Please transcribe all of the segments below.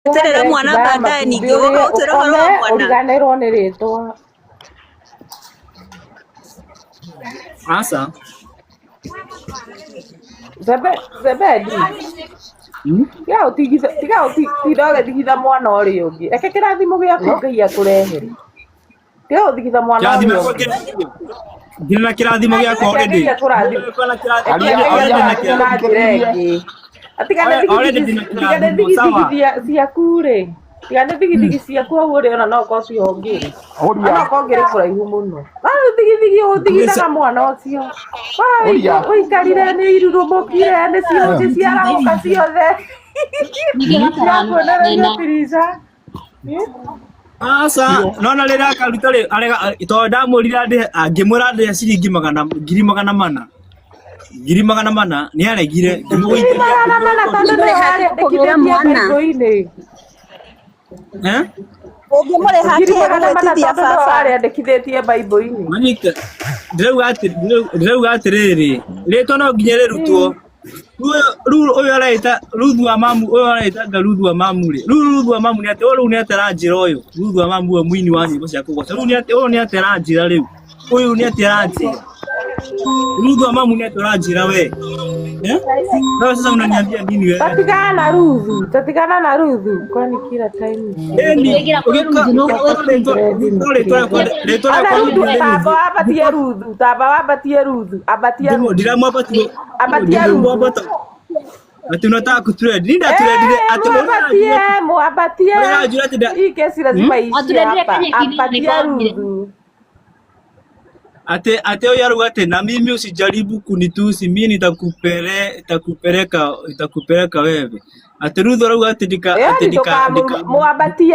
Terera mwana baadaye ningĩ ũtwĩre ũhoro wa mwana. Ũriganĩrwo nĩ rĩtwa. Asa. Zebedi. Tiga ũtigitha mwana ũrĩa ũngĩ. Eke kĩrathimo gĩaku Ngai akũrehere. Tiga ũtigitha mwana ũrĩa ũngĩ. Ngina kĩrathimo gĩakwa already. Atigane thigithia ciaku rĩ. Tigane thigithigi ciaku hau ũrĩ ona no ko cihongire. Ona ko ngĩrĩ kũraihu mũno. Thigithigi ũtigithaga mwana ũcio. Ũikarire nĩ irurumũkire nĩ ciarahũka ciothe. Asa, nona rĩrĩa akaruta rĩ arega tondũ ndamũrire ngĩmwĩra ndĩhe ciringi 400. 400 nĩ aregire Ũngĩmũrĩha atĩa gwĩtithia baba arĩandĩkithĩtie Bible-inĩ. Manyita ndĩrauga atĩrĩrĩ rĩtwa no nginya rĩrutwo ũyũ araita Ruthu wa Mamu ũyũ araitanga Ruthu wa Mamu rĩ Ruthu wa Mamu nĩ atĩ ũyũ nĩ ateranjĩra ũyũ Ruthu wa Mamu ũyũ mũini wa nyĩmbo cia kũgoca rĩu nĩ ateranjĩra rĩu ũyũ nĩ ateranjĩra Ruthu wa Mamu nĩ ateranjĩra we no sasa unaniambia nini wewe tatigana na Ruthu kwani kila time taba wabatie Ruthu abatia ndiramwabatie ati unataka kutrend nini atrendile muabatie hii kesi lazima iishi hapa abatia Ruthu ate yaru ate na mimi usijaribu kunitusi mimi nitakupeleka wewe ate Ruthu aru ate dika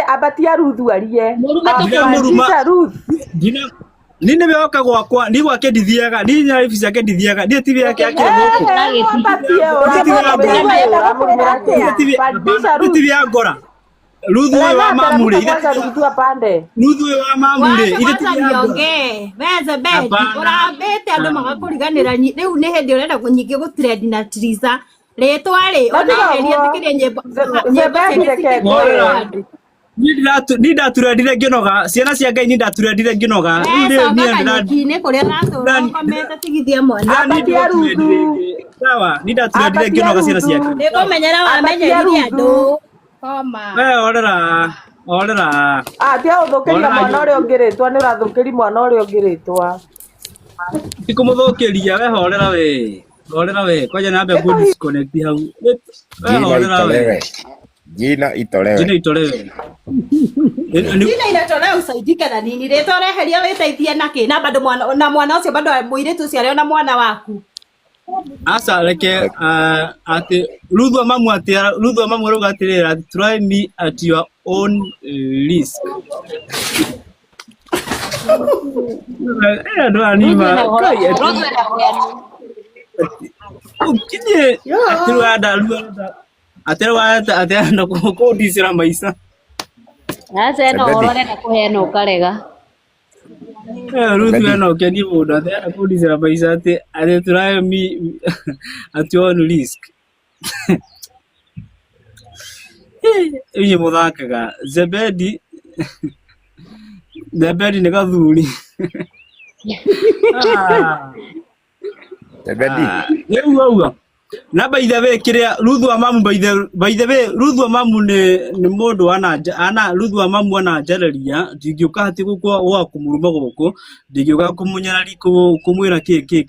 abatia Ruthu arie dina nini meoka gwakwa ni gwake ndithiaga ni nyaribi ciake ndithiaga ni TV yake yake TV ya ngora Ruthu wa Mamu rĩ Ruthu wa Mamu rĩ ithe tiongee weze beti urambete andũ magakũriganĩra rĩu nĩ hĩndĩ ũrenda nyingĩ gũtrend na Triza rĩtwa rĩ onaheria tĩkĩrie nyĩmbo ni ndaturendire ngĩnoga ciana cia Ngai ni ndaturendire ngĩnoga nĩ kũrĩa natũra komete tigithia mwana sawa ni ndaturendire ngĩnoga ciana cia Ngai nĩ kũmenyera wamenyerire andũ orera atia ũthũkĩria mwana ũrĩa ũngĩrĩtwa nĩ ũrathũkĩria mwana ũrĩa ũngĩrĩtwa tikumũthũkĩria we horera we kwaja nambe ku disconnect hau horera we Jina itolewe jina inatolewa usaidike na nini rĩtwa reheria wĩteithie nake na bado mwana ũcio bado mũirĩtu ũcio arĩ na mwana waku asa reke ati Ruthu wa Mamu rauga atĩrĩra try me at your own risk ndo anima ukinye atĩrwanda kũndicĩra maica eno ũrorenda kũheana ũkarega Ruthu eno ũkenie mũndũ atĩrenda kũndicĩra maica atĩ try me at your own risk inye mũthakaga Zebedi nĩ gathuri Zebedi rĩu auga na by the way kiria Ruthu wa Mamu by the way Ruthu wa Mamu ni mundu ana Ruthu wa Mamu ana njararia ndingĩuka hati gũkwa wa kumuruma gũkũ ndingĩuka kumunyarari kumwira kĩ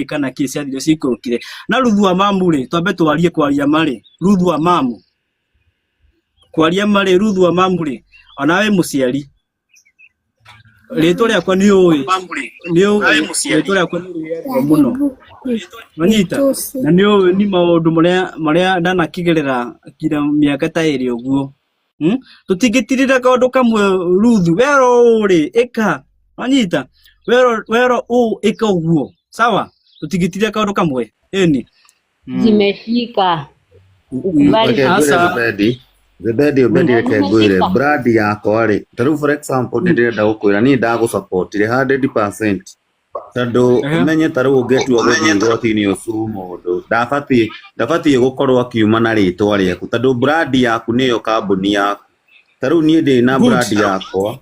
kana ciathire cikũrũkire na Ruthu wa Mamu rĩ twambe twarie kwaria mari Ruthu wa Mamu kwaria mari Ruthu wa Mamu rĩ onawe mũciari rĩtwa rĩakwa nĩ ũĩ rĩtwa rĩakwa nĩ rĩega mũno manyita na nĩ maũndũ marĩa ndanakĩgerera kira mĩaka ta ĩrĩ ũguo tũtingĩtirira kaũndũ kamwe Ruthu wero ũrĩ ĩka manyita wero ĩka ũguo sawa tũtingĩtirira kaũndũ kamwe ĩni zimefika Zebedi reke ngwĩre brand yakwa rĩ tarĩu for example nĩ ndĩrenda gũkwĩra niĩ ndagũsupport 100% Tondũ ũmenye ta rĩu ũngĩtua gũthiĩ igoti-inĩ ũcu mũndũ ndabatiĩ gũkorwo akiuma na rĩtwa rĩaku tondũ brand yaku nĩyo kambuni yaku. Ta rĩu niĩ ndĩ na brand yakwa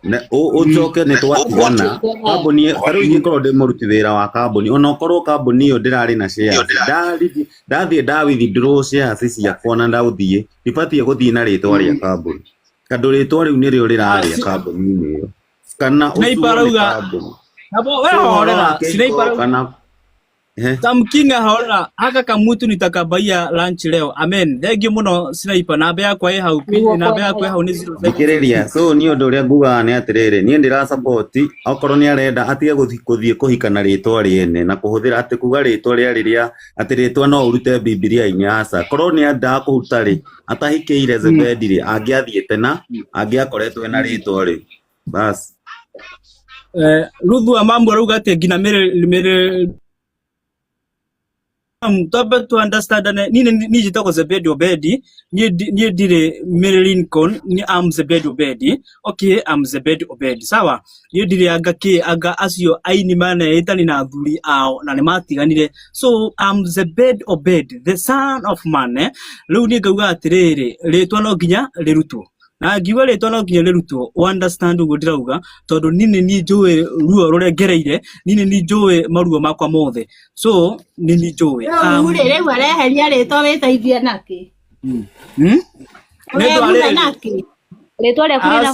na ũcoke nĩ twatigana kambuni ta rĩu ingĩkorwo ndĩ mũruti wĩra wa kambuni ona ũkorwo kambuni ĩyo ndĩrarĩ na shares ndathiĩ withdraw shares ciakwa na ndathiĩ ndibatiĩ gũthiĩ na rĩtwa rĩa kambuni tondũ rĩtwa rĩu nĩrĩo rĩrarĩa kambuni-inĩ ĩyo kana kambuni. Hapo wewe horera sinaipa Tamkinga horera haka kamutu nitakabaia lunch leo. Amen. Thengio muno sinaipa namba yakwa ĩ hau namba yakwa ĩ hau nĩ 0. Thikĩrĩria so niĩ ũndũ ũrĩa ngugaga nĩ atĩrĩrĩ niĩ ndĩra support okorwo nĩ arenda atige gũthiĩ kũhika na rĩtwa rĩene na kũhũthĩra atĩ kuga rĩtwa rĩrĩa atĩ rĩtwa no ũrute Bibilia-inĩ aca korwo nĩ endaga kũruta rĩ atahikĩire Zebedi rĩ angĩathiĩte na angĩakoretwo na rĩtwa rĩ bas. Ruthu wa mambo arauga ati ngina mere tobe to understand ni jitoko Zebedi Obedi ni dire Mary Lincoln ni am Zebedi Obedi. Okay, am Zebedi Obedi sawa ni dire aga acio aini mana etani na athuri ao na nematiganire so am Zebedi Obedi the son of man riu ni ngauga atiriri ritwa no nginya rirutwo na ngiwa rĩtwa no nginya rĩrutwo understand uguo ndirauga tondũ nini ni njũĩ ruo rũrengereire nini ni njũĩ maruo makwa mothe so nini njũĩ rĩu areheria rĩtwa wĩteithia nake rĩtwa rĩa kũrĩra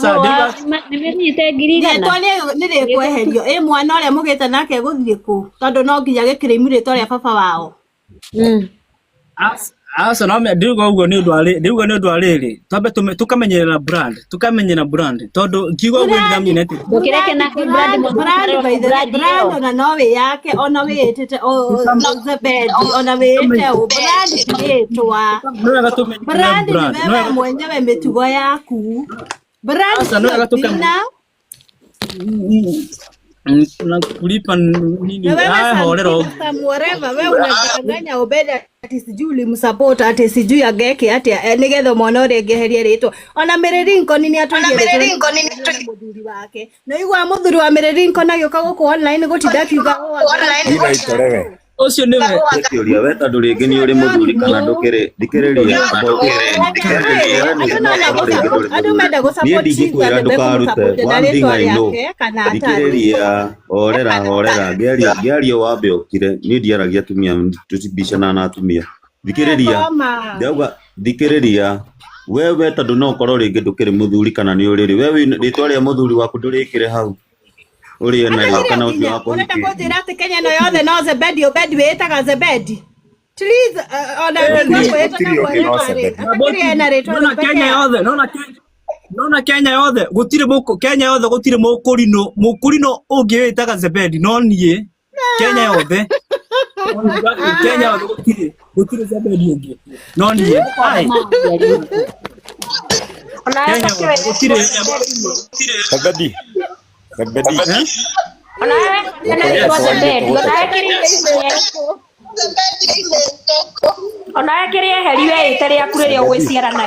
nĩmĩnyite ngirigana rĩtwa nĩ rĩkweherio ĩ mwana ũrĩa mũgĩte nake gũthiĩ kũ tondũ no nginya gĩkĩrĩmu rĩtwa rĩa baba wao. Asa no me ndiuga uguo ni undu ariri twambe tukamenyerera brand tondu ngiuga uguo ni gaminete ndukireke na brand ona no we yake ona we etete Zebedi ona we ete brand kitwa brand wewe mwenyewe mitugo yaku brand no tukamenya na kulipa nini horero whatever wewe unadanganya Obedi ati sijui ulimsupport ati sijui ageke ati nigetha mwana ũrĩa ngeheria rĩtwa ona Mary Lincoln ni atũgire mũthuri wake na igwa mũthuri wa Mary Lincoln agĩũka gũkũ online gũtinda kiuga online ucio ni we we tondũ rĩngĩ nĩ ũrĩ mũthuri kana ndũkĩrĩ thikĩrĩria andũ menda gũsupport ndingĩkwĩra ndũkarute one thing I know thikĩrĩria horera ngĩaria wambe ũkire niĩ ndiaragia atumia tũtibicana na atumia thikĩrĩria ndauga thikĩrĩria wewe tondũ no ũkorwo rĩngĩ ndũkĩrĩ mũthuri kana nĩ ũrĩ wewe rĩtwa rĩa mũthuri waku ndũrĩkĩre hau uri na kana ũthiĩ wako unataka kũnjĩra atĩ Kenya no yothe no Zebedi Obedi wĩtaga Zebedi please ona nona Kenya yothe gũtirĩ mũkũrino ũngĩ wĩtaga Zebedi no niĩ Kenya yothe gũtirĩ Zebedi ũngĩ no niĩ Zebedi ona kĩrĩa heri we ĩte rĩaku rĩrĩa ũgwĩciarana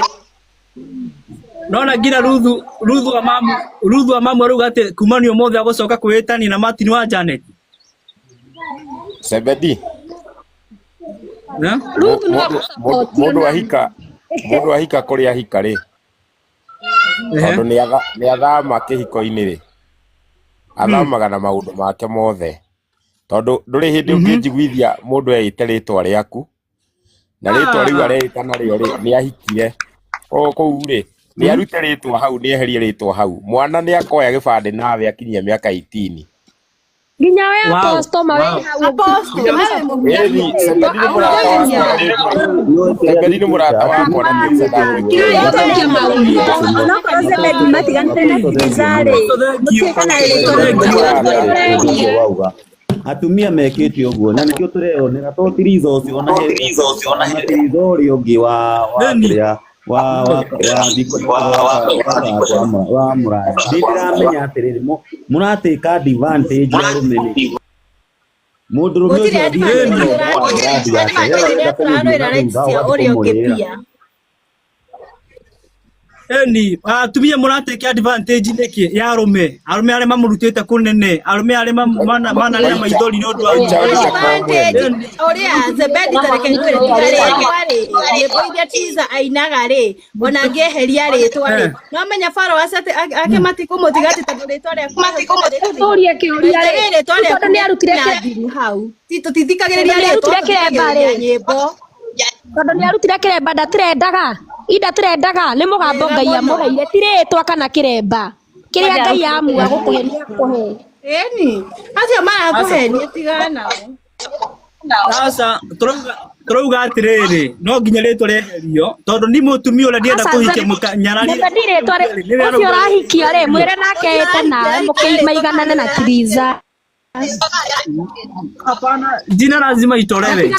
nona nginya Ruthu wa mamu arauga atĩ kumanio mothe agũcoka kwĩtania na Martin wa Janet Zebedi mũndũ ahika kũrĩa ahika rĩ tondũ nĩ athama kĩhiko-inĩ rĩ athamaga na maũndũ make mothe tondũ ndũrĩ hĩndĩ ũngĩnjiguithia mũndũ eĩte rĩtwa rĩaku na rĩtwa rĩu areĩta narĩo rĩ nĩ ahikire kũu rĩ nĩ arute rĩtwa hau nĩ eherie rĩtwa hau mwana nĩ akoya gĩbandĩ nawe akinyia mĩaka 18 nginya we aposto mawe Zebedi nĩ mũrata wakwa na atumia mekĩte ũguo na nĩkĩo tũreonera to tiriza ũcio ona tiriza ũrĩa ũngĩ wa mũraya ndĩramenya atĩrĩrĩ mũratĩka advantage ya rũmene mũndũrũme Eni atumia murateke advantage niki ya arume aria mamurutite kunene arume aria mana ria maithori no ndu advantage oria Zebedi tareke ndwire tigare yeboithia tiza ainaga ri ona ngeheria ritwa ri no menya followers ake matikumuthiga ati tondu ritwa ria turia kiuria ri tondu ni arutire hau tithikagiriria ritwa ri nyimbo tondu ni arutire kiremba ndatirendaga ida tirendaga ni mugambo Ngai amuheire tiritwa kana kiremba kiria Ngai amua gukuhenia kuhe eni acio marakuhenia tigana sasa turauga atiriri no nginya ritwa rieherio tondu ni mutumia uria ndienda kuhikia nyarari ucio rahikia ri mwire nake ete nawe mukimaiganane na Triza. Hapana, jina lazima itolewe.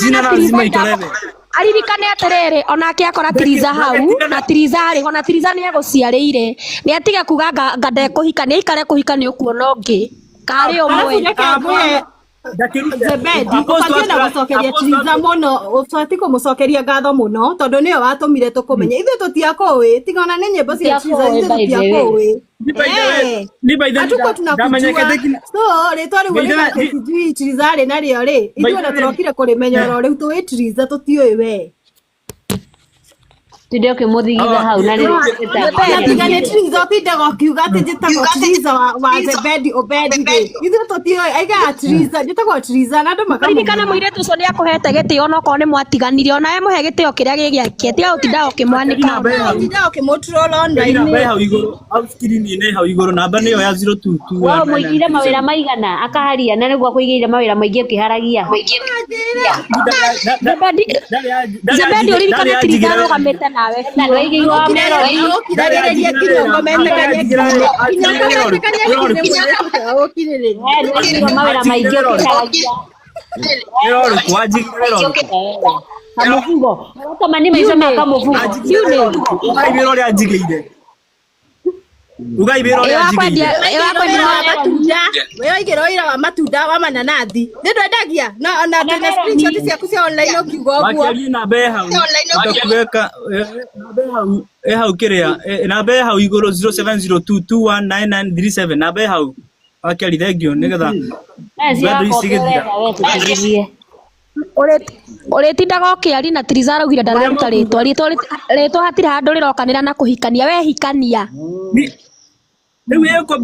Aririkane atiriri onake akora Triza hau na Triza ri ona Triza ni eguciarire ni atige kuga ngande kuhika ni ikare kuhika ni ukuona ungi kari umwe Zebedi ubatie na gucokeria Triza muno ubati kumucokeria ngatho muno tondu niyo watumire tukumenya ithu tutiakui tigona ni nyimbo cia Triza ithu tutiakui ni baidha atuko tunakujua so ritwa riu ri tijui Triza ri nario ri ithu na turokire kurimenya riu tuwi Triza tutiui we Tudio kimuthigiza hau na riri tigane Triza tindaga kiuga ati njitagwo Triza wa Zebedi Obedi ri ithu tutiui aiga Triza njitagwo Triza na andu makarikana muire tuco ni akuhete gitio no ko ni mwatiganire ona we muhe gitio kiria gigiakie tiga utindaga ukimwanika tindaga ukimutroll online ni hau iguru au screen ni hau iguru namba niyo ya 022 wao muigire mawira maigana akaharia na niguo kuigire mawira maingi ukiharagia Zebedi uririkane Triza rugamite nawe weigi wa mero kiragereria kinyongo metekania mawira maingi ukiharagia Eroro kwajigirero kamuvugo kama ni maizo makamuvugo yune ugaibiro ria njigire matunda wewe igero ira wa matunda wa mananathi ndwendagia na tena screenshot ciaku cia online ukiuga uguo wakeli na beha utakuweka na hau kiria na beha igoro 0702219937 na beha wakeli thengio nigetha Uretindaga ukiari na Triza araugire ndararuta ritwa hatire handu rirokanira na kuhikania we hikania Ewe eko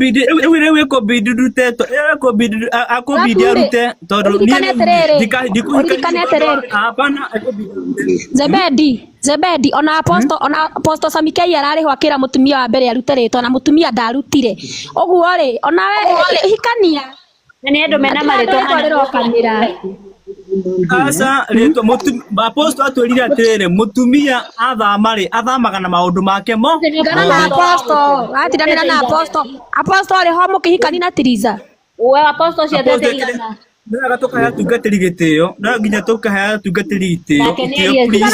bidi ruteto eko bidi akobidi arute todo hapana eko bidi Zebedi ona apostle Samikei arari hwakira mutumia wa mbere arute ritwa na mutumia ndarutire uguo ri ona we hikania na ni andu mena maritwa rirokanira asa ritwa apostle atwirire atirire mutumia athamaga na maundu make mo na apostle atiranira na apostle ri ho mukihikani na Triza we apostle cia ndatigana Nega tukaya tungatiri gitio na nginya tukaya tungatiri gitio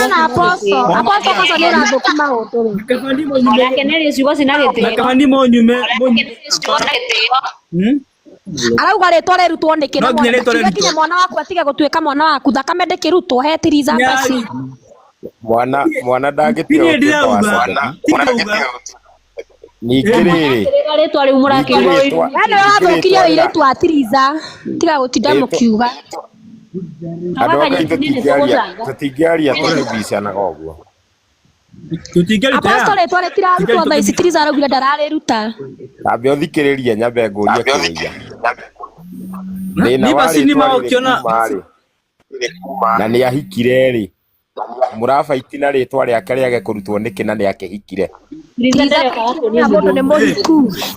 na apostle kosa ni rathuku maundu kabani mo nyume akeneri ciugo cina gitio kabani mo nyume arauga ritwa rirutwo niki na nginya mwana waku atige gutuika mwana waku thakame ndikirutwo he Triza mbaci mwana ndagitio nikiriri ritwa riu murakirwo ane wathukirie wiritu wa Triza tiga gutinda mukiuga tutingiaria turibicanaga uguo apostle ritwa ritirarutwo thaa ici Triza araugire ndarariruta ambe uthikiririe nyambe nguria kiria ni basi ni maokiona na ni ahikire ri murabaiti na ritwa riake riage kurutwo niki na niakihikire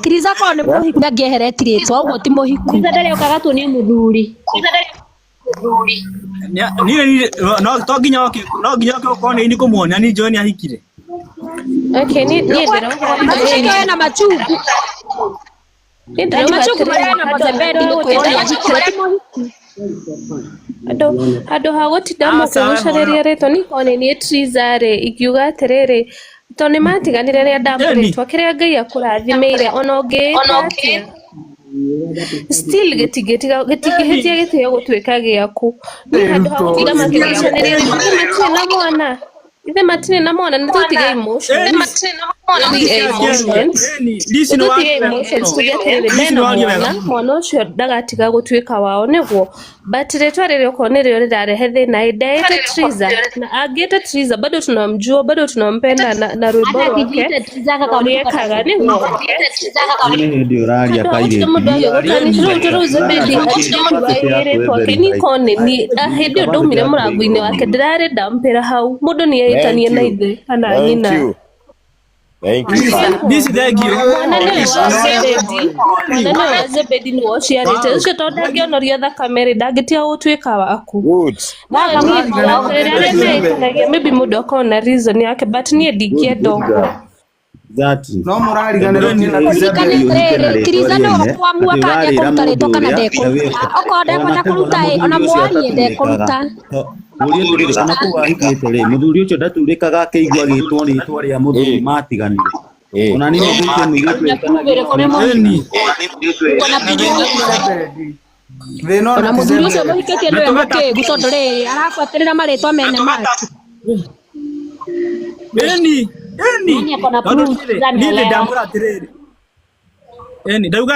Triza ko ni muhiku ngiehereti ritwa uguo ti muhiku Triza ndari ukagatwo ni muthuri no to nginya ko ni kumuonia ni John ahikire okay ni ndiro na machuku machuku bana mazebedi Ando hagotinda mukugucareria ritwa nikone ni Triza ri ikiuga atiriri to ni matiganire ria ndamuritwa kiria Ngai akurathimire ona ungiita still getigetia gitio gutwika giaku ni handu hagotinda makigucareria ithe matine na mwana ni tutige emotion mwana ucio ndagatiga gutuika wao niguo but ritwa riri uko nirio rirarehe thina ndaite Triza na angite Triza bado tunamjua bado tunampenda na rwimbo wake uriekaga niguo ndio raria kaire nikone ni ahindi ndumire murango-ini wake ndirari ndampira hau mundu ni yaitanie na ithe kana nyina. Thank you. This is thank you. Nana Zebedi ni woshiarite ucio tondu angionoria thakame ndangitia gutuika waku. Good. Maybe mundu akorwo na reason yake but niĩ ndingĩenda ũguo. No murariganĩrwo Triza no kwamua kana kũruta rĩtwa kana ndekũruta okorwo ndekwenda kũruta ona mwarie ndekũruta Murio turi kana kuwahikite ri muthuri ucio ndaturikaga akĩigua gĩtwo rĩtwa rĩa muthuri matiganire ona ni nduke mwĩrĩtu ona muthuri ucio mũhikĩtie nĩwe mũkĩgu tondũ rĩrĩ arabuatĩrĩra marĩtwa mene make ndauga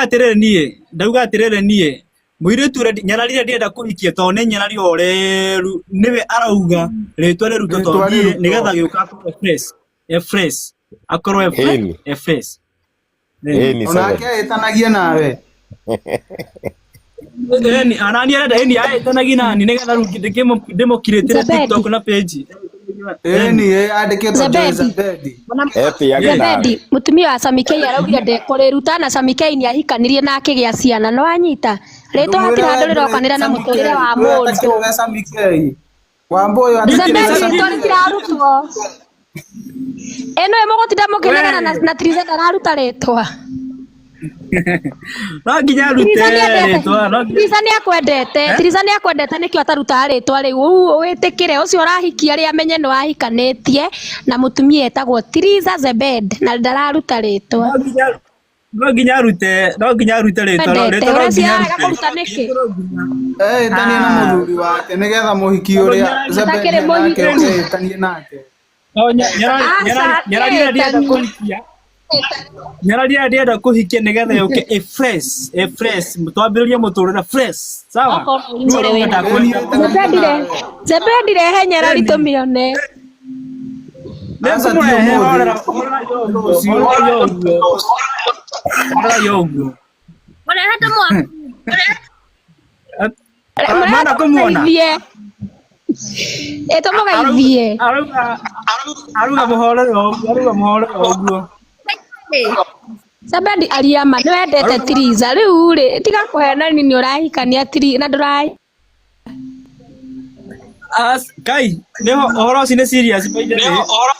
atirĩrĩ niĩ mũirĩtu nyararire ndienda kũhikia tondũ nĩ nyarari oreru niwe arauga rĩtwa rĩrutwo tondũ nĩgetha gĩũka fresh akorwo fresh onake etanagie nawe anani arenda aetanagie nani nĩgetha rĩu ndĩmũkirĩtĩre TikTok na page Zebedi mutumia wa Samikei araugire ndekũrĩruta na Samikei nĩ ahikanirie na akĩgĩa ciana no anyita rĩtwa hatirĩ handũ rĩrokanĩra na mũtũrĩre wa mũndũ Samikei Wamboyo atirarutwo eno ĩmũgũtinda mũkĩnegana na Triza ndararuta rĩtwa no nginya arute rĩtwa Triza nĩ akwendete nĩkĩo ataruta rĩtwa rĩu wĩtĩkĩre ũcio ũrahikia rĩa menye nĩ wahikanĩtie na mũtumia etagwo Triza Zebedi na ndararuta rĩtwa no nginya arute rĩtwa kũruta nĩkĩ etanie na mũthuri wake nĩgetha mũhiki ũrĩa Zebedi etanie nake nyarari ndienda kuhikia nigetha yuke fresh twambĩrĩrie mũtũrĩre fresh sawa Zebedi rehe nyarari tũmĩone mana kumuona tũmũgeithie aruga mũhoro ũguo Zebedi ariama nĩ wendete Triza rĩu rĩ tiga kũhenani nĩ ũrahikania Triza na ndũrahi Kai niho ũhoro ũcio nĩ serious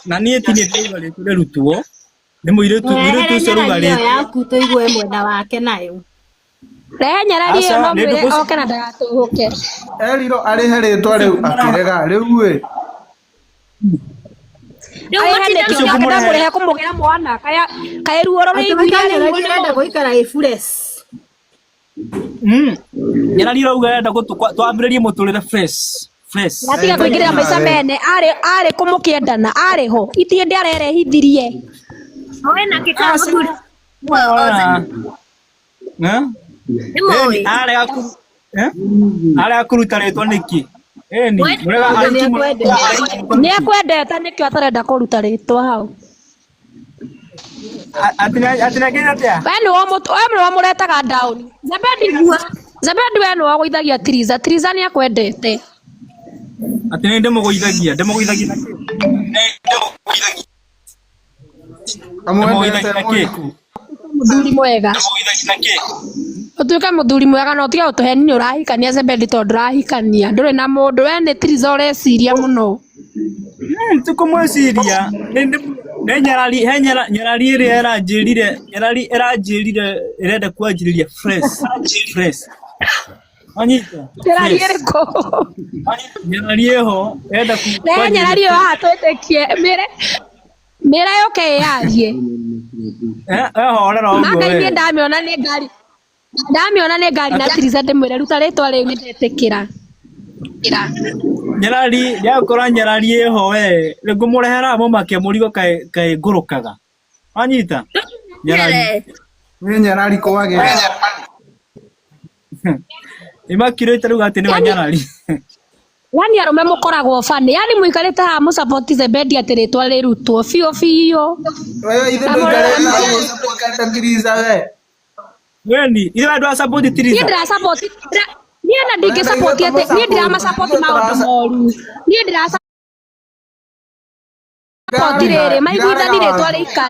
na niĩ ti nĩ ndĩiga rĩtwa rĩrutwo nĩ mũirĩtu ũcio ruga rĩtwa yaku tũigue mwena wake nayo rehe nyarari ĩyo no mwĩre oke na ndagatũhũke eriro arĩhe rĩtwa rĩu akĩrega rĩu ĩ mũrehe kũmũgĩra mwana kaĩ ruo rũrenda gũikara fresh nyarari rauga enda twambĩrĩrie mũtũrĩre fresh atiga kũingĩrĩra maica mene arĩ kũmũkĩendana arĩ ho itie arerehithirie arĩa kũruta rĩtwa nĩkĩ nĩ akwendete nĩkĩo atarenda kũruta rĩtwa hau we nĩwe wamũretaga down Zebedi we nĩwe wagũithagia Triza nĩ akwendete atĩ nĩ ndĩmũgũithagia mũthuri mwega utuĩke mũthuri mwega no tiga ũtũheni nĩ ũrahikania Zebedi tondũ ndũrahikania ndũrĩ na mũndũ we nĩ Triza ũreciria mũno tũkũmwĩciria nĩ nyarari ĩrĩa ĩranjĩrire ĩrenda kwanjĩrĩria fresh anyita nyarari ĩrĩkũ nyarari ĩho enda nyarari ĩyo haha twĩtĩkie mĩra yoke yarie makaithie ndamĩona nĩ ngari na Triza ndĩmwĩre ruta rĩtwa rĩu nĩ ndetĩkĩra nyarari ndagũkorwo nyarari ĩho ngũmũrehera mũmakia mũrigo kaĩ ngũrũkaga Wanyita? Nyarari. Ni nyarari kwage. Immaculate rĩu atĩ nĩ wa nyarari. Yani arume mukoragwo fani. Yani muikarite ha mu support Zebedi atĩ rĩtwa rĩrutwo biũ. Wewe ithe ndũikarĩte support Tiriza we. Weni, ithe andũ a support Tiriza. Niĩ ndĩra support. Niĩ na ndingĩ support atĩ niĩ ndĩrama support maũndũ moru. Niĩ ndĩra support rĩrĩ maiguithani rĩtwa rĩikare.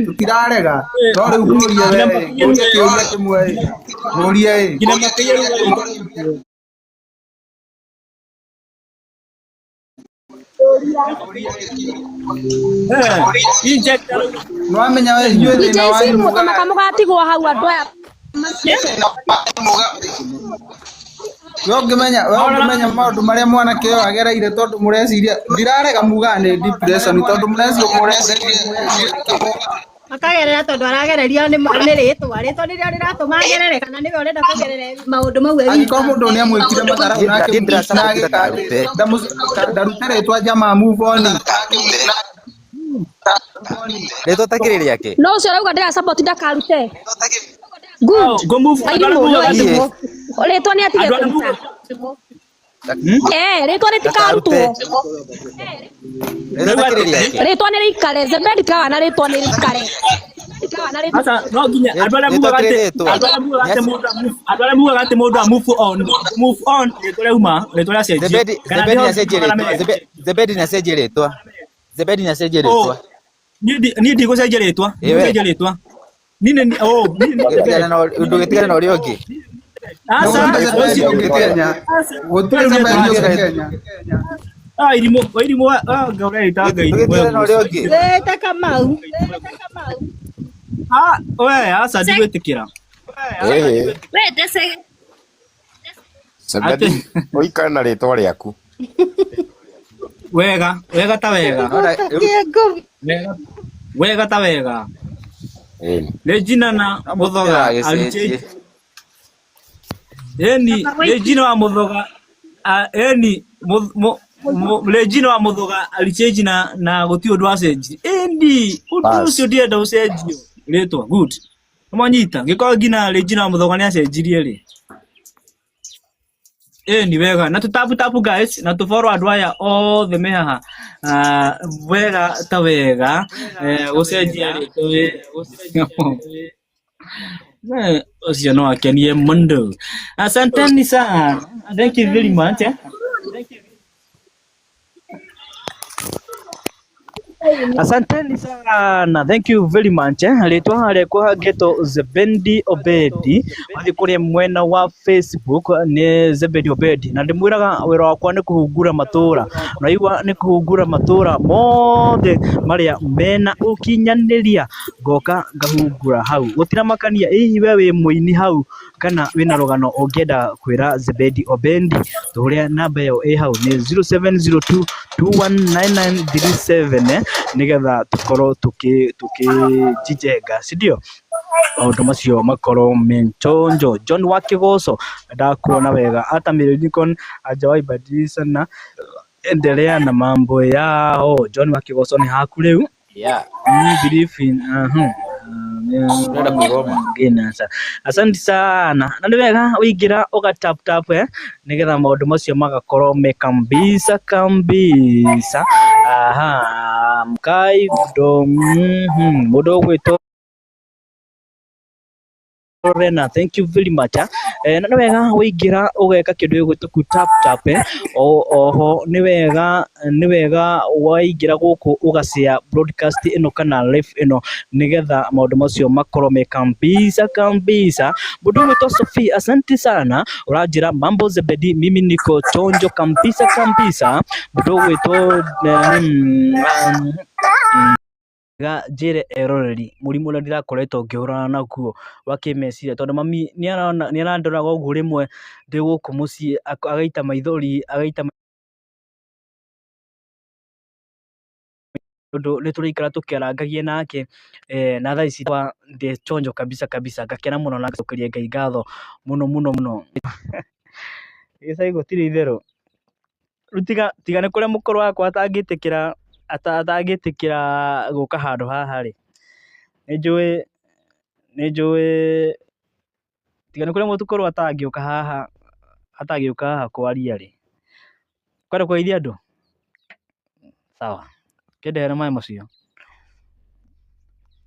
Tutirarega. No rĩu mũria we. Kĩũria kĩmwe. Mũria ĩ. Ngina makĩria no amenya we inyuĩ thĩna wanyu mũgatigwo hau andũ aya we ũngĩmenya maũndũ marĩa mwanake ũyũ agereire tondũ mũreciria ndirarega muga nĩ depression tondũ mũreciria akagerera tondu aragereria ni rĩtwa rĩrĩa rĩratũma agerere kana nĩwe ũrenda kũgerera maũndũ mau angĩkorwo mũndũ nĩ amwĩkire matharabu nake ndarute rĩtwa jamaa move on rĩtwa takĩrĩ rĩake no ũcio arauga ndĩra support ndakarute go move rĩtwa nĩ atige kũruta rĩtwa rĩtikarutwo rĩtwa nĩ rĩikare Zebedi kawa na rĩtwa nĩ rĩikare asa no nginya andũ arĩa mugaga atĩ mũndũ a move on rĩtwa rĩauma rĩtwa rĩa cenjia Zebedi na cenjia rĩtwa niĩ ndigũcenjia rĩtwa ndũgĩtigana na ũrĩa ũngĩ asa ndigwĩtĩkĩra ũikare na rĩtwa rĩaku wega ta wega Regina na Muthoga alichange Regina wa Muthoga Regina wa Muthoga alichange na guti undu wa cenji undu ucio ndienda ucenjio rĩtwa good mwanyita ngĩkorwo ngina Regina wa Muthoga nĩ acenjirie rĩ ni wega na tutapu guys na tu follow andũ aya othe me haha wega ta wega gucenjia rĩtwa ucio no akenie mũndũ asanteni sana thank you very much Asanteni sana, thank you very much. Rĩtwa harĩa kũhangĩtwo Zebedi Obedi wathi kũrĩa mwena wa Facebook nĩ Zebedi Obedi na ndĩmwĩraga wĩra wakwa nĩ kũhungura matũra na igua nĩ kũhungura matũra mothe marĩa mena ũkinyanĩria ngoka ngahungura hau gũtira makania hihi we wĩ mũini hau kana wĩna rũgano ũngĩenda kwĩra Zebedi Obedi tũrĩa namba ĩyo ĩ hau nĩ 0702219937 nigetha tukorwo tukijijenga sindio maundu macio makorwo menchonjo John wa Kigoco ndakuona wega hata Millicon hajawaibadilisha na endelea na mambo yao John wa Kigoco ni haku rĩu believe in asante sana na nĩ wega ũingĩra ũgatap tap nigetha maũndũ macio magakorwo mekambisa mkai ndo mũndũ ũgwĩtwo Rena, thank you very much. Na nĩ wega ũingĩra ũgeka kĩndũ gĩgwĩtwo tap oho nĩ wega waingĩra gũkũ ũgashare broadcast ĩno kana live ĩno nigetha maũndũ macio makorwo mekambisa mũndũ ũgwĩtwo Sophie asante sana ũranjĩra mambo Zebedi mimi niko chonjo kambisa mũndũ ũgwĩtwo njĩre eroreri mũrimũ ũrĩa ndirakoretwo ngĩhũrana naguo wa kĩmeciria tondũ mami nĩ arandoraga ũguo rĩmwe ndĩ gũkũ mũciĩ agaita maithori tondũ nĩ tũraikara tũkĩarangagia nake na thaa ici ndĩ chonjo kabisa ngakena mũno na ngacokeria Ngai ngatho mũno gĩcai gũtirĩ itherũ rĩu tiga nĩ kũrĩa mũkũrũ wakwa atangĩtĩkĩra atangĩtĩkĩra gũka handũ haha rĩ, nĩnjũĩ tiga nĩ kũrĩ mũtukũ rĩu atangĩũka haha kwaria rĩ, kwenda kũgeithia andũ sawa, kĩndehere maĩ macio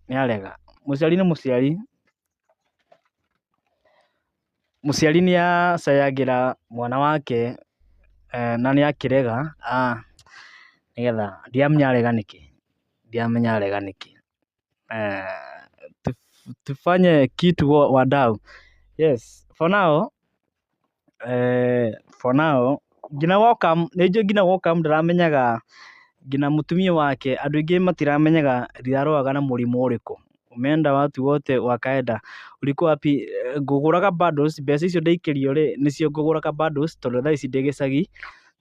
nĩarega. Mũciari nĩ mũciari nĩacayagĩra mwana wake na nĩakĩrega nĩgetha ndiamenya arega nĩkĩ. Tufanye kitu wadau. Yes, for now ngina welcome ndaramenyaga ngina mutumia wake, andũ aingĩ matiramenyaga ndirarũaga na mũrimũ ũrĩkũ. Umeenda watu wote wakaenda, ulikuwa wapi? Ngũgũraga bundles, mbeca icio ndaikĩrio rĩ nĩcio ngũgũraga bundles tondũ thaa ici ndĩ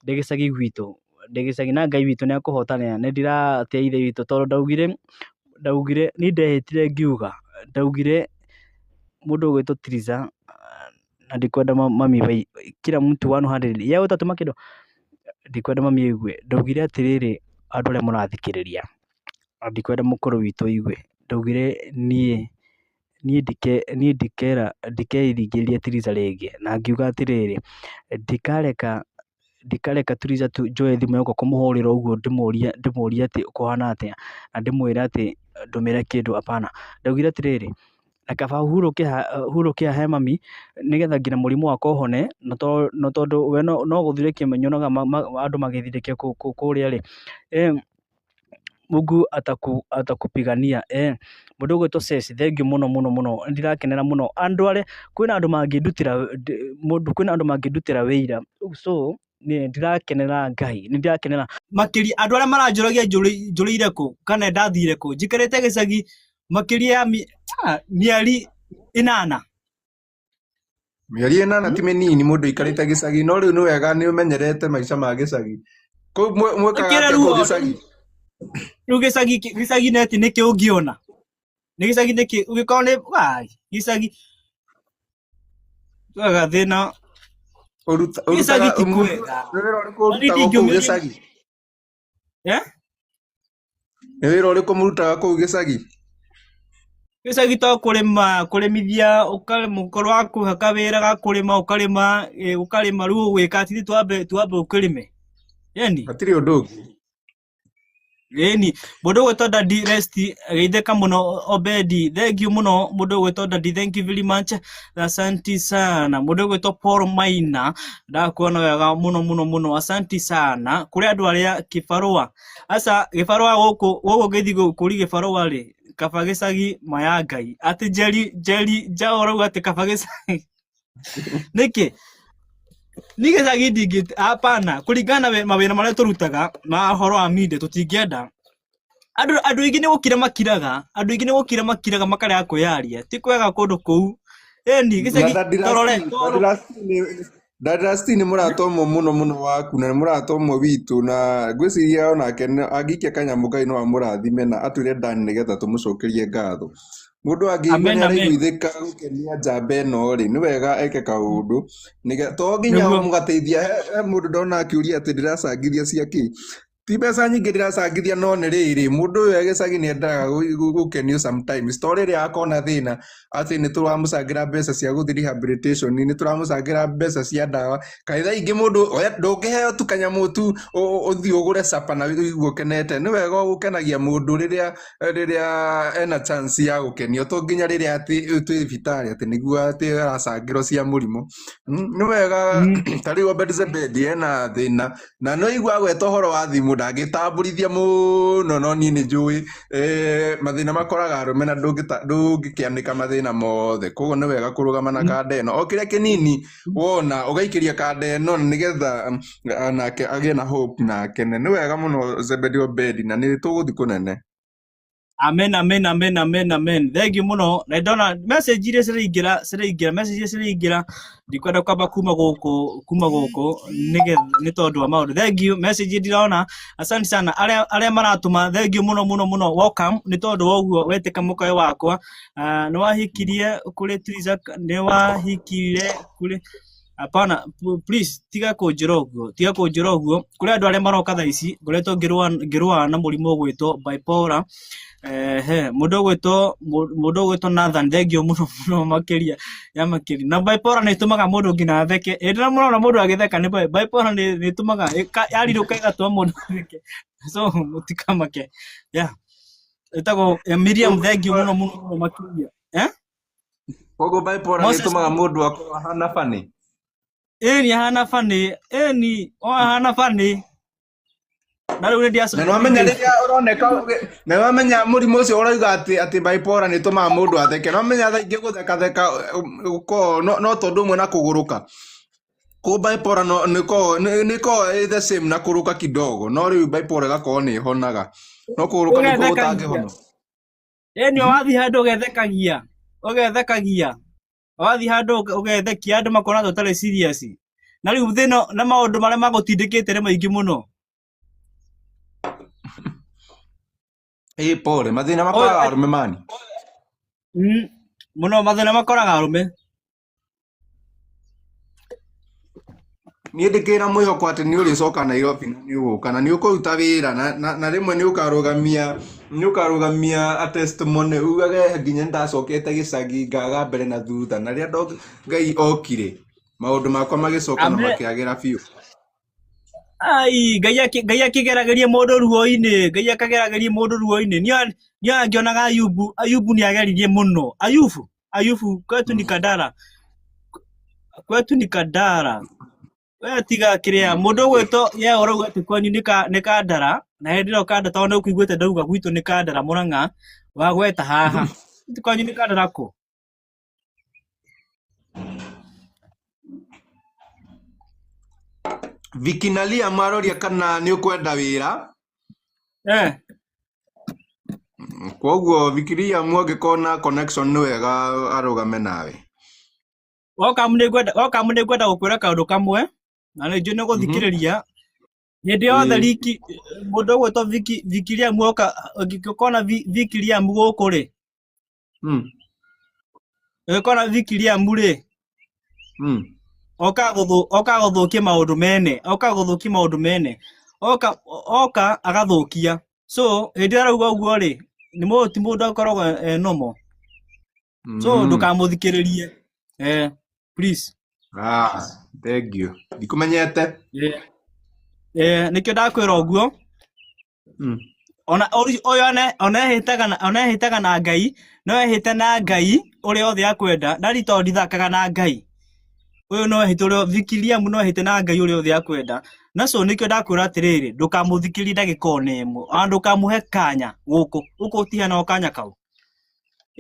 gĩcagi gwitũ, na Ngai witũ nĩakũhotana. Nĩndĩratia ithe witũ tondũ ndaugire ni ndehĩtire ngiuga, ndaugire mũndũ ũgwĩtwo Triza na ndikwenda mami kila mtu 100 yeye utatuma kido, ndikwenda mami aigue. Ndaugire atĩrĩrĩ, andũ arĩa mũrathikĩrĩria, ndikwenda mũkũrũ witũ aigue. Ndaugire niĩ ndikeithingĩrĩria Triza rĩngĩ, na ngiuga atĩrĩrĩ, ndikareka Triza njoe thimũ yako kũmũhũrĩra ũguo ndĩmũrie atĩ kũhana atĩa, na ndĩmwĩre atĩ ndũmĩre kĩndũ, hapana. Ndaugire atĩrĩrĩ, na kaba hurũke he mami nĩgetha nginya mũrimũ wakwa ũhone, na tondũ we no gũthirĩkia menyonaga andũ magĩthirĩkia kũrĩa rĩ, Mungu atakupigania. Mũndũ ũgwĩtwo Ceci, thengiũ mũno, ndirakenera mũno andũ arĩa kwĩna andũ mangĩndutĩra wĩira, so ndirakenera Ngai, ndirakenera makĩria andũ arĩa maranjũragia njũrĩire kũ kana ndathire kũ. Njikarĩte gĩcagi makĩria ya mĩeri 8. Mĩeri 8 ti mĩnini mũndũ ikarĩte gĩcagi, no rĩu nĩ wega nĩ ũmenyerete maica ma gĩcagi. Kũu mwĩkaga atĩa kũu gĩcagi? Rĩu gĩcagi neti nĩkĩ ũngĩona? Nĩ gĩcagi nĩkĩ ũgĩkorwo nĩ gĩcagi tuaga thĩna gĩcagi ti kwega. Nĩ wĩra ũrĩkũ mũrutaga kũu gĩcagi? Gĩcagi to kũrĩmithia, ũkorwo wa kũhaka wĩra ga kũrĩma ũkarĩma, rĩu ũgwĩka atĩ twambe ũkĩrĩme. Yani hatirĩ ũndũ ũngĩ. Ĩni mũndũ ũgwĩtwo Daddy Rest geithĩka mũno Obedi, thengiũ mũno mũndũ ũgwĩtwo Daddy, thank you very much, asanti sana. Mũndũ ũgwĩtwo Paul Maina, ndakuona wega mũno, asanti sana. Kũrĩ andũ arĩa Kĩbarũa, aca Kĩbarũa gũkũ ngeithi kũri Kĩbarũa rĩ, kaba gĩcagi maya Ngai atĩ Njeri njaũrauga atĩ kaba gĩcagi nĩkĩ nĩ gĩcagi ndingĩ, hapana, kũringana mawĩra marĩa tũrutaga na ũhoro wa media tũtingĩenda andũ aingĩ nĩ gũkira makiraga makarega kwĩyaria, ti kwega kũndũ kũu. Ĩni gĩcagi torore Daddy nĩ mũrata ũmwe mũno waku na nĩ mũrata ũmwe witũ, na ngwĩciria onake angĩikia kanyamũ Ngai no amũrathime na atwĩre ndani nĩgetha tũmũcokerie ngatho. Mũndũ angĩigua nĩ araiguithĩka gũkenia njamba ĩno rĩ, nĩ wega eke kaũndũ to nginya mũgateithia. He mũndũ ndona akĩũria atĩ ndĩracangithia ciaki, ti mbeca nyingĩ ndĩracangithia, no nĩ rĩrĩ mũndũ ũyũ gĩcagi nĩ endaga gũkenio sometimes. To rĩrĩa akona thĩna atĩ nĩ tũramũcangĩra mbeca cia gũthiĩ rehabilitation, nĩ tũramũcangĩra mbeca cia ndawa. Kaitha ingĩ mũndũ ndũngĩheo tu kanyamũ tu ũthiĩ ũgũre capa na wĩigue ũkenete. Nĩ wega gũkenagia mũndũ rĩrĩa ena chance ya gũkenio, to nginya rĩrĩa atĩ twĩ thibitarĩ atĩ nĩguo atĩ aracangĩrwo cia mũrimũ. Nĩ wega ta rĩu Obedi ena thĩna na no igua gweta ũhoro wa thimũ ndangĩtambũrithia mũno, no niĩ nĩ njũĩ mathĩna makoraga arũme na ndũngĩkĩanĩka mathĩna mothe. Koguo nĩ wega kũrũgama na kanda ĩno, o kĩrĩa kĩnini wona ũgaikĩria kanda ĩno nĩgetha nake agĩe na hope na akene. Nĩ wega mũno Zebedi Obedi na nĩ tũgũthiĩ kũnene. Amen. Thengiũ mũno, na ndona message iria ciraingĩra ndikwenda kwamba kuma gũkũ nĩ tondũ wa maũndũ. Thengiũ message ndirona, asante sana arĩa maratũma, thengiũ mũno, welcome. Nĩ tondũ wa ũguo wetĩka mũkawe wakwa, nĩ wahikirie kũrĩ Triza, nĩ wahikire kũrĩ Hapana, please tiga kunjira uguo kuri andu aria maroka thaa ici ngoretwo ngirua na murimo gwitwo bipolar. Mundu gwitwo Nathan thengio muno makiria ya makiri na bipolar ni tumaga mundu ngina atheke. Ndina murona mundu agitheka ni bipolar ni tumaga yariruka igatwa mundu atheke. So mutikamake itago Miriam thengio muno makiria kogo bipolar ni tumaga mundu akorwo hana funny. Ni hana funny hana funny. Na riu ndiaso na wamenya riria uroneka na wamenya murimu ucio urauga ati bipolar ni tumaga mundu atheke no wamenya thaingi gutheka uko no tondu mwe na kuguruka ko bipolar niko the same na kuruka kidogo no riu bipolar gako ni honaga no kuguruka ni ko utangihono. Ni wathi handu ugethekagia wathi handu ugethekia andu makona tutari serious na riu thino na maundu maria magutindikite ni maingi muno. Pole mathina makoraga arume mani muno mathina makoraga arume. Niĩ ndĩkĩra mwĩhoko atĩ nĩ ũrĩcoka Nairobi na nĩ ũgũka na nĩ ũkũruta wĩra na rĩmwe nĩ ũkarũgamia testimony ugage nginya ndacokete gĩcagi ngaga mbere na thutha na rĩrĩa Ngai okire maũndũ makwa magĩcoka na makĩagĩra biũ. Ai Ngai akĩgerageria mũndũ ruo-inĩ Ngai akagerageria mũndũ ruo-inĩ nĩ angĩonaga Ayubu nĩ ageririe mũno. Ayubu kwetu ni Kandara we tiga kiria mundu gwito ye urauga ati kwanyu ni Kandara na ndiro Kandara tondu ukuiguite ndauga gwitu ni Kandara Murang'a wa gweta haha kwanyu ni Kandara ko Vikinalia maroria kana ni ukwenda wira koguo Vikiria mwangikona connection ni wega arugame nawe woka munde gwenda gukwira kaundu kamwe na nĩ njũ nĩ gũthikĩrĩria hĩndĩ yothe riki mũndũ gwĩtwo Vikiria muoka ũngĩkona Vikiria gũkũ rĩ ũngĩkona Vikiria rĩ oka gũthũkia maũndũ mene oka agathũkia. So hĩndĩ arauga ũguo rĩ nĩ ti mũndũ akoragwo nomo so ndũkamũthikĩrĩrie please. Thank you. Ndikumenyete. Nikio ndakwira uguo. Ona ehitaga na Ngai, no ehite na Ngai uri othe akwenda, ndarito ndithakaga na Ngai. Uyu no ehite uri Vikiria muno ehite na Ngai uri othe akwenda. Na so nikio ndakwira atiriri, ndukamuthikiria ndagika onemo, ndukamuhe kanya guku. Uko tihana okanya kau.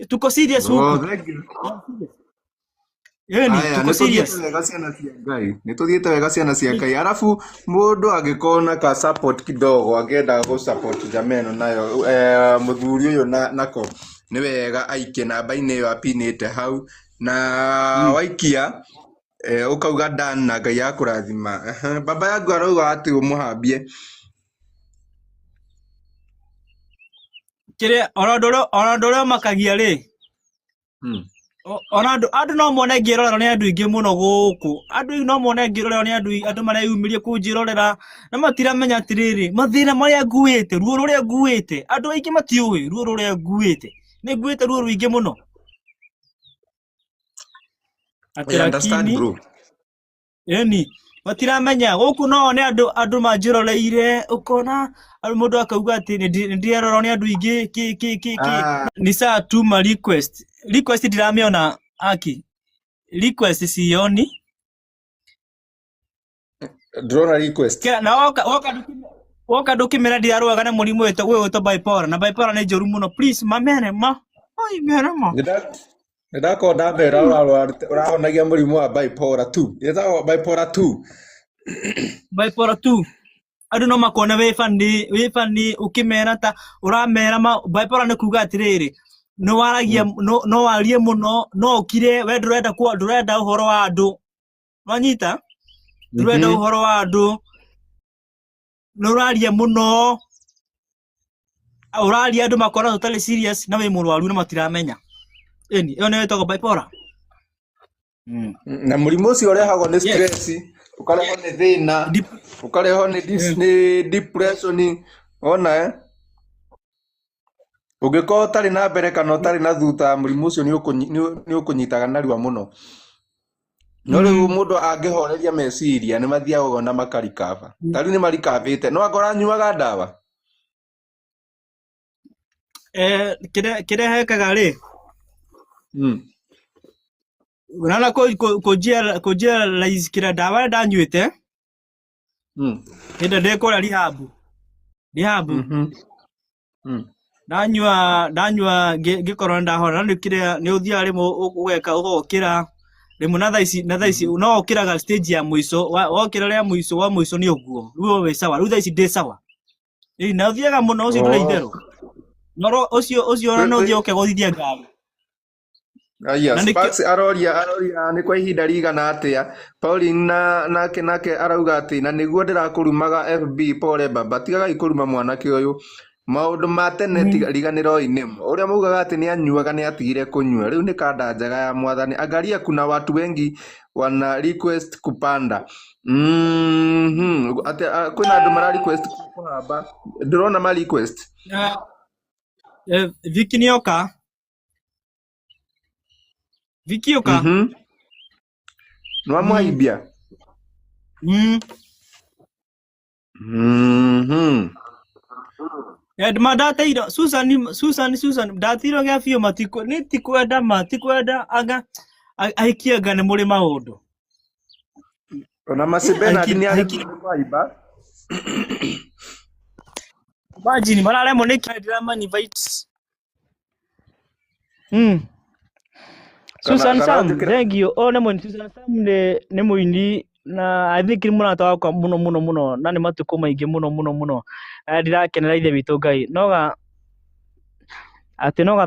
Tuko serious huku. Nĩ tũthiĩte wega ciana cia Ngai arafu mũndũ angĩkona ka support kidogo angĩenda gũ support jameno nayo mũthuri ũyũ nako nĩ wega aikie namba-inĩ ĩyo apinĩte hau na waikia ukauga Dan na Ngai akũrathima. Baba yangu arauga ati umuhambie kire onandore makagia ri andu no mone ngirorera ni andu ingi muno guku andu no mone ngirorera ni andu mareyumirie kunjirorera na matiramenya atiriri mathina maria nguite ruo ruria nguite andu aingi matiui ruo ruria nguite ni nguite ruo ruingi muno. Understand bro. Matiramenya guku no ni andu manjiroreire ukona mundu akauga ati ndirorera ni andu ingi ki ni saa tuma request ndiramiona aki request sioni drone request na woka ndukimera ndiarwaga na murimu wetu gwĩtwo bipolar na bipolar ni njoru muno please mamene ndakonda mbera urahonagia murimu wa bipolar 2 yetagwo bipolar 2 andu no makona we fani ukimera ta uramera bipolar ni kuga atiriri no waragia no warie muno no ukire we ndurenda uhoro wa andu wanyita ndurenda uhoro wa andu no uraria muno uraria andu makona totally serious na we murwaru na matiramenya iyo ni wetagwo bipolar. na mũrimũ ũcio ũrehagwo nĩ stress, ũkarehwo nĩ thĩna, ũkarehwo nĩ depression, ona ũngĩkorwo ũtarĩ na mbere kana ũtarĩ na thutha, mũrimũ ũcio nĩ ũkũnyitaga narua mũno. No rĩu mũndũ angĩhoreria meciria nĩ mathiaga ũguo na makarikaba. Ta rĩu nĩ marikabĩte. No akora nyuaga ndawa? Kĩrĩa hekaga rĩ, unaona kũnjia rais kĩrĩa ndawa ndanyuĩte hĩndĩ ndĩkũrĩa rehab ndanyua ngĩkorwo ndahona, rĩu kĩrĩa nĩ ũthiaga rĩmwe ũgeka ũgokĩra rĩmwe na thaa ici no ũkĩraga stage ya mũico, wokĩra rĩa mũico wa mũico nĩ ũguo rĩu wĩ sawa, rĩu thaa ici ndĩ sawa na ũthiaga mũno ũcio ndũrĩ itherũ no ũcio ona no ũthiaga ũkegũthithia ngari. Aya, Sparks aroria nĩ kwa ihinda rigana atĩa. Pauline nake arauga atĩ na nĩguo ndĩrakũrumaga FB pole baba, tigaga ikũruma mwanake ũyũ. Maũndũ ma tene riganĩro-inĩ ũrĩa maugaga atĩ nĩ anyuaga nĩ atigire kũnyua, rĩu nĩ kanda njega ya mwathani. Angalia kuna watu wengi wana request kupanda. Kwĩna andũ mara request kuhamba, ndĩrona ma request. Viki nĩoka. Viki oka. No amwaibia. Edma dateiro Susan datiro gya fio matiko ni tikwenda aga aikiaga nĩ mũrĩ maũndũ. Ona Masebena ni ahaiba. Bajini mararemo nĩ kĩndira mani bites. Susan Sam, thank you. Nĩ mũini Susan Sam nĩ mũini na I think mũrata wakwa mũno na nĩ matukũ maingĩ mũno ndirakenera ithe witũ Ngai noga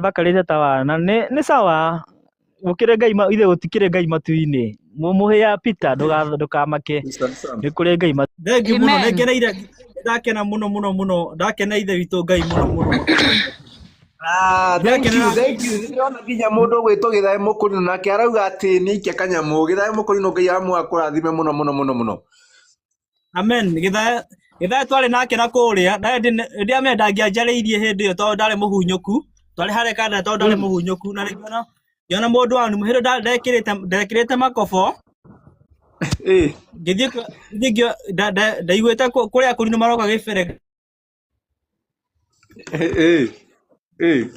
thakarĩte tawa na nĩ sawa gũkĩrĩ Ngai ithe gũtikĩrĩ Ngai matu-inĩ mũhĩa Peter ndũkamake nĩ kũrĩ Ngai matu. Thank you mũno nĩngereire ndakena mũno ndakena ithe witũ Ngai mũno. Thank you. Ndĩrona nginya mũndũ gwĩtwo Gĩthae Mũkũrinũ nake arauga atĩ nĩ ikia kanyamũ. Gĩthae Mũkũrinũ Ngai amũkũrathime mũno. Amen. Gĩthae twarĩ nake na kũrĩa ndĩamenya ndangĩanjarĩirie hĩndĩ ĩyo tondũ ndarĩ mũhunyũku, twarĩ harĩa kanda tondũ ndarĩ mũhunyũku na ngĩona mũndũ wanyu hĩndĩ ndekĩrĩte makobo ngĩthiĩ ndaiguĩte kũrĩa Kũrinũ maroka gĩbere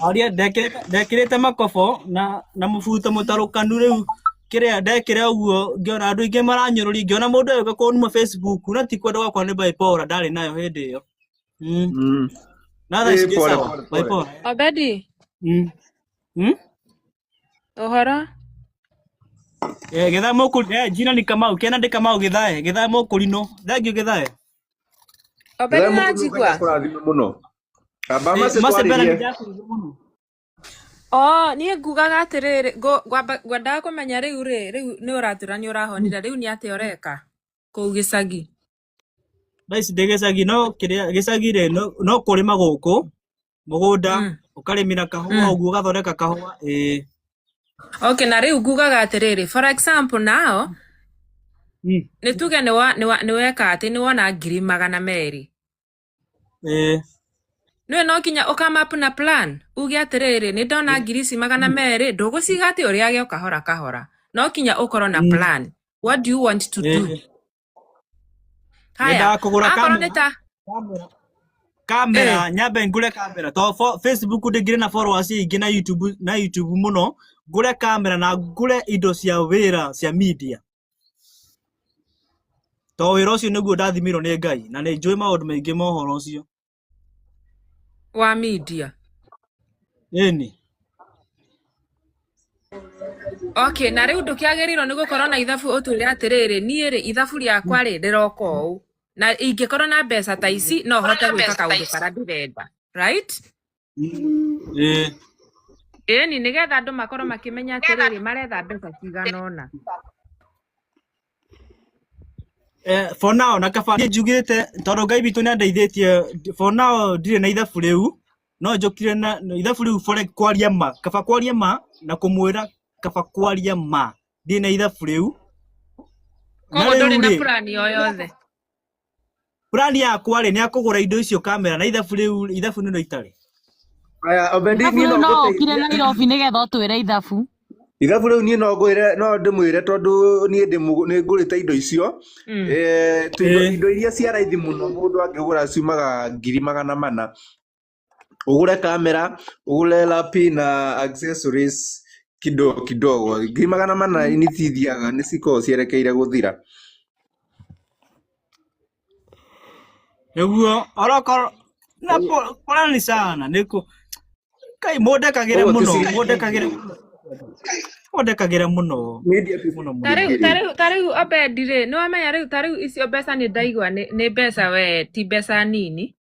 Aria ndekĩrĩte makobo na mũbuto mũtarũkanu, rĩu kĩrĩa ndekĩra ũguo ngĩona andũ aingĩ maranyũrũria, ngĩona mũndũ ũyũ gũkũnuma Facebook na ti kwenda gwakwa nĩ bipolar, ndarĩ nayo hĩndĩ ĩyo. Na thaa ici sawa bipolar. Obedi. Ũhoro? Gĩthae Mũkũrinũ jina ni Kamau, kena ndi Kamau Gĩthae Mũkũrinũ. Thengiũ Gĩthae. Obedi najigua. Mũno. Niĩ ngugaga atĩrĩrĩ ngwendaga kũmenya rĩu nĩ ũratũra nĩ ũrahonire, rĩu nĩ atĩa ũreka kũu gĩcagi? Thaa ndĩ gĩcagi no kĩrĩa gĩcagi rĩ no kũrĩma gũkũ mũgũnda ũkarĩmĩra kahũa ũguo ũgathondeka kahũa. Okay, na rĩu ngugaga atĩrĩrĩ for example nao nĩ tuge nĩ weka atĩ nĩ wona 200,000. Nĩwe no kinya ũkamapu na plan uge atĩrĩrĩ nĩ ndona 200,000 ndũgũciga atĩ ũrĩa gĩo kahora no kinya ũkorwo na plan. What do you want to do? Haya kũgũra kamera nyambe ngũre kamera to Facebook ndĩngĩrĩ na followers ingĩ na YouTube mũno, ngũre kamera na ngũre indo cia wĩra cia media to wĩra ũcio nĩguo ndathimirwo nĩ Ngai na nĩ njũĩ maũndũ maingĩ ma ũhoro ũcio wa media. Okay, na rĩu ndũkĩagĩrĩirwo nĩ gũkorwo na ithabu ũtwĩre atĩrĩrĩ niĩ rĩ ithabu rĩakwa rĩ ndĩroka ũũ na ingĩkorwo na mbeca ta ici no hote gwĩka kaũndũ karĩa ndĩrenda, right? Ni nĩgetha andũ makorwo makĩmenya atĩrĩrĩ maretha mbeca cigana ũna. For now na kaba njugĩte tondũ Ngai witũ nĩ andeithĩtie, for now ndirĩ na ithabu rĩu no njokire na ithabu rĩu kwaria ma kaba kwaria ma na kũmwĩra kaba kwaria ma ndina ithabu riu koguo nduri na plani o yothe plani yakwa ri ni akugura indo icio kamera na ithabu nino itari aya obendi ni no kire na Nairobi nigetha twire ithabu riu ni no ndimwire tondu ni ngurite indo icio indo iria cia raithi muno mundu angigura ciumaga 400,000 ugure kamera ugure lapi na accessories kidogo 400,000 ni tithiaga ni ciko cierekeire guthira Eguo oroko na polani sana niko kai modekagire muno tariu obendire no amenya riu tariu icio mbeca ni ndaigua ni mbeca we ti mbeca nini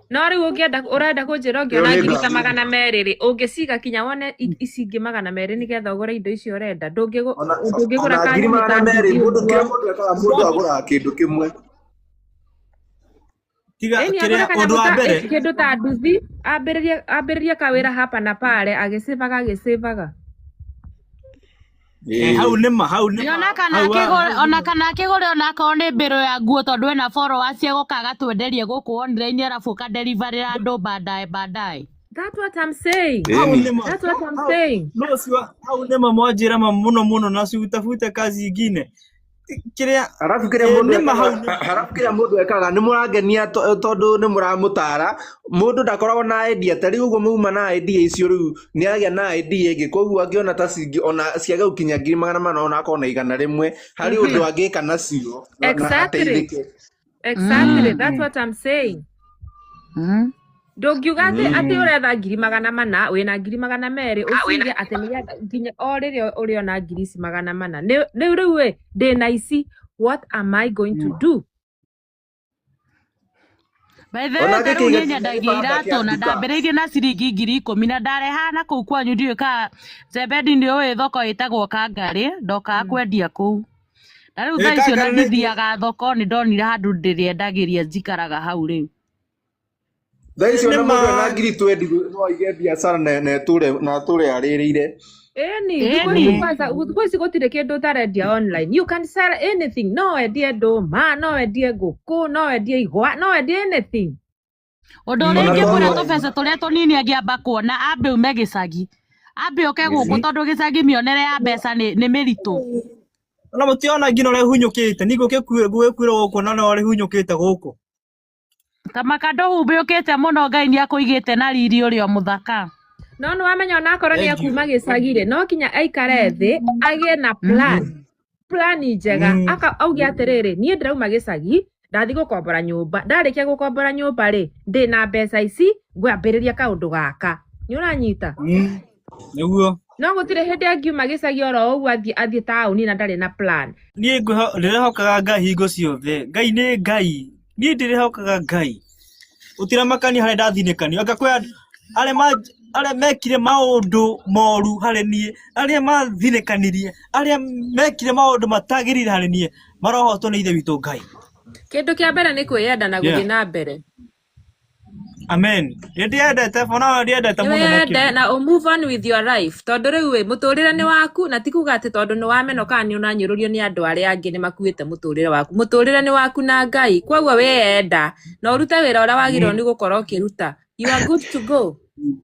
no riu urenda kunjira ungiona 200,000 ungiciga kinya wone ici ingĩ 200 nigetha ugure indo icio urenda ndungigura kanyu 200,000 mundu kira mundu ekaga mundu agura kindu kimwe tiga kiria undu wa mbere kindu ta nduthi ambiriria kawira hapa na pale agisivaga hau nima ona kana kigore ona ko ni mbiro ya nguo tondu ena followers egokaga twenderie guku online arabu ka delivery andu baadaye That's what I'm saying. No siwa hau nima mwajira muno na siutafute kazi ingine Harafu kira mundu ekaga ni murangenia tondu ni muramutara mundu ndakoragwo na idea tari uguo muma na idea icio riu ni agia na idea ingi koguo angiona ta cingi ona ciaga ukinya 200,000 ona akona 100 hari undu angika nacio exactly that's what I'm saying. Ndungiuga ati uretha 200,000 wina 200,000 ucige ati nigetha nginya o riria uriona 200,000 riu we ndina ici what am I going to do? By the way rĩu nĩ nyendagia iratũ na ndambĩrĩirie na ciringi 10,000 na ndareha na kũu kwanyu ndiũĩ ka Zebendi nĩ ũĩ thoko ĩtagwo Kangarĩ ndokaga kwendia kũu na rĩu thaa icio na ndithiaga thoko nĩ ndonire handũ ndĩrĩendagĩria njikaraga hau rĩu thaa icio na mũndũ na 20,000 no aige biacara na tũre arĩrĩire Kwezi gutire kindu tarendia online. You can sell anything. No endie nduma, no endie nguku, no endie igwa, no endie anything. Undu ringi kwira tubesa turia tunini angiamba kuona ambe ume gicagi. Ambe oke guku tondu gicagi mionere ya mbeca ni miritu. Na mutiona ngino ri hunyukite. Nigo gwikuira guku na no ri hunyukite guku. Kamaka ndohumbe ukite muno Ngai ni akuigite na riri urio muthaka. No no amenya ona akoro ni akuma gicagire no kinya aikare thi agie na plan njega auge atiriri nie ndirauma gicagi ndathi gukombora nyumba ndarikia gukombora nyumba ri ndi na mbeca ici ngwambiriria kaundu gaka ni uranyita niguo no gutire hindi angiuma gicagi oro uguo athie tauni na ndari na plan nie ndirihokaga Ngai hingo ciothe Ngai ni Ngai nie ndirihokaga Ngai utiramakani hare ndathinikani anga kwe aria mekire maundu moru hari nie aria mathinekanirie aria mekire maundu matagirire hari nie marohotwo ni ithe witu Ngai kindu kia mbere ni kwiyenda na guthii na mbere amen ndiendete bona ndiendete muno na move on with your life tondu riu we muturire ni waku na tikuga ati tondu ni wamenoka ni unanyururio ni andu aria angi ni makuite muturire waku muturire ni waku na Ngai kwoguo we enda na urute wira uria wagirwo ni gukorwo ukiruta you are good to go